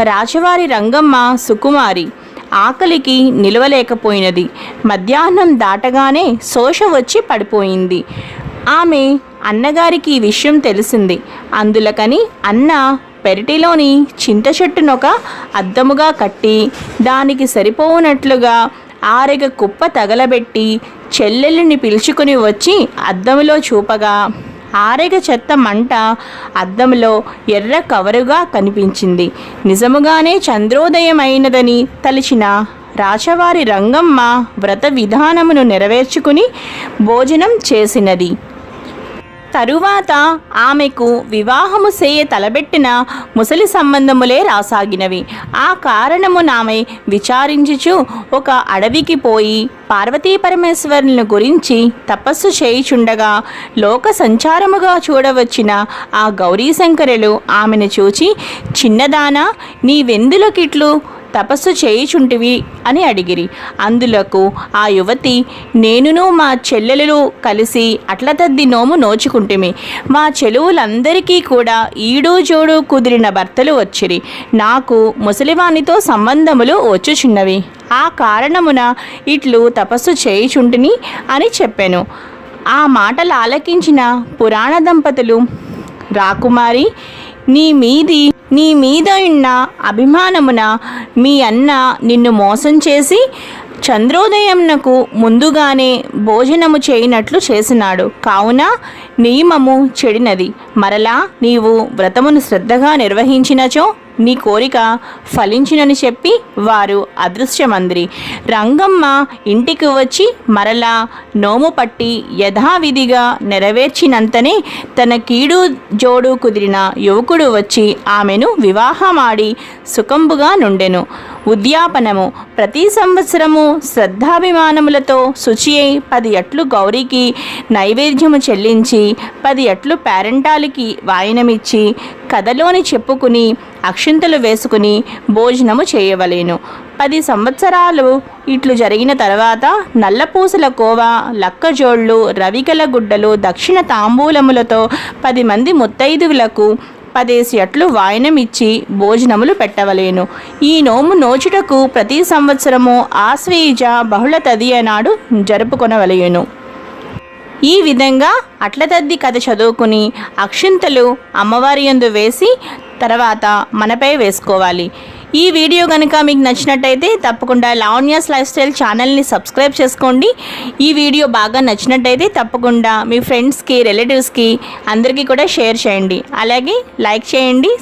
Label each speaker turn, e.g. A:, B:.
A: రాజవారి రంగమ్మ సుకుమారి ఆకలికి నిలవలేకపోయినది. మధ్యాహ్నం దాటగానే శోష వచ్చి పడిపోయింది. ఆమె అన్నగారికి ఈ విషయం తెలిసింది. అందులకని అన్న పెరటిలోని చింత చెట్టునొక అద్దముగా కట్టి దానికి సరిపోనట్లుగా ఆరెగ కుప్ప తగలబెట్టి చెల్లెల్ని పిలుచుకుని వచ్చి అద్దములో చూపగా ఆరెగ చెత్త మంట అద్దంలో ఎర్ర కవరుగా కనిపించింది. నిజముగానే చంద్రోదయం అయినదని తలిచిన రాచవారి రంగమ్మ వ్రత విధానమును నెరవేర్చుకుని భోజనం చేసినది. తరువాత ఆమెకు వివాహము సేయ తలబెట్టిన ముసలి సంబంధములే రాసాగినవి. ఆ కారణమునామె విచారించుచు ఒక అడవికి పోయి పార్వతీ పరమేశ్వరుని గురించి తపస్సు చేయుచుండగా లోక సంచారముగా చూడవచ్చిన ఆ గౌరీశంకరులు ఆమెను చూచి, చిన్నదానా, నీవెందులకిట్లు తపస్సు చేయుచుంటివి అని అడిగిరి. అందులకు ఆ యువతి, నేనును మా చెల్లెలు కలిసి అట్ల తద్ది నోము నోచుకుంటిమి. మా చెలువులందరికీ కూడా ఈడు జోడు కుదిరిన భర్తలు వచ్చిరి. నాకు ముసలివానితో సంబంధములు వచ్చుచున్నవి. ఆ కారణమున ఇట్లు తపస్సు చేయుచుంటిని అని చెప్పాను. ఆ మాటలు ఆలకించిన పురాణ దంపతులు, రాకుమారి, నీ మీద ఉన్న అభిమానమున మీ అన్న నిన్ను మోసం చేసి చంద్రోదయంనకు ముందుగానే భోజనము చేయనట్లు చేసినాడు. కావున నియమము చెడినది. మరలా నీవు వ్రతమును శ్రద్ధగా నిర్వహించినచో నీ కోరిక ఫలించినని చెప్పి వారు అదృశ్యమందిరి. రంగమ్మ ఇంటికి వచ్చి మరలా నోము పట్టి యథావిధిగా నెరవేర్చినంతనే తన కీడు జోడు కుదిరిన యువకుడు వచ్చి ఆమెను వివాహమాడి సుఖంబుగా నుండెను. ఉద్యాపనము. ప్రతి సంవత్సరము శ్రద్ధాభిమానములతో శుచి అయి 10 అట్లు గౌరికి నైవేద్యము చెల్లించి 10 అట్లు పేరంటాలికి వాయనమిచ్చి కథలోని చెప్పుకుని అక్షింతలు వేసుకుని భోజనము చేయవలేను. 10 సంవత్సరాలు ఇట్లు జరిగిన తర్వాత నల్లపూసల కోవ, లక్కజోళ్ళు, రవికల గుడ్డలు, దక్షిణ తాంబూలములతో 10 మంది ముత్తైదువులకు 10 అట్లు వాయనమిచ్చి భోజనములు పెట్టవలేను. ఈ నోము నోచుటకు ప్రతి సంవత్సరము ఆశ్వయుజ బహుళ తదియ నాడు జరుపుకొనవలెను. ఈ విధంగా అట్ల తద్ది కథ చదువుకుని అక్షింతలు అమ్మవారి యందు వేసి తర్వాత మనపై వేసుకోవాలి. ఈ వీడియో కనుక మీకు నచ్చినట్టయితే తప్పకుండా లావణ్యాస్ లైఫ్ స్టైల్ ఛానల్ని సబ్స్క్రైబ్ చేసుకోండి. ఈ వీడియో బాగా నచ్చినట్టయితే తప్పకుండా మీ ఫ్రెండ్స్కి, రిలేటివ్స్కి అందరికీ కూడా షేర్ చేయండి. అలాగే లైక్ చేయండి,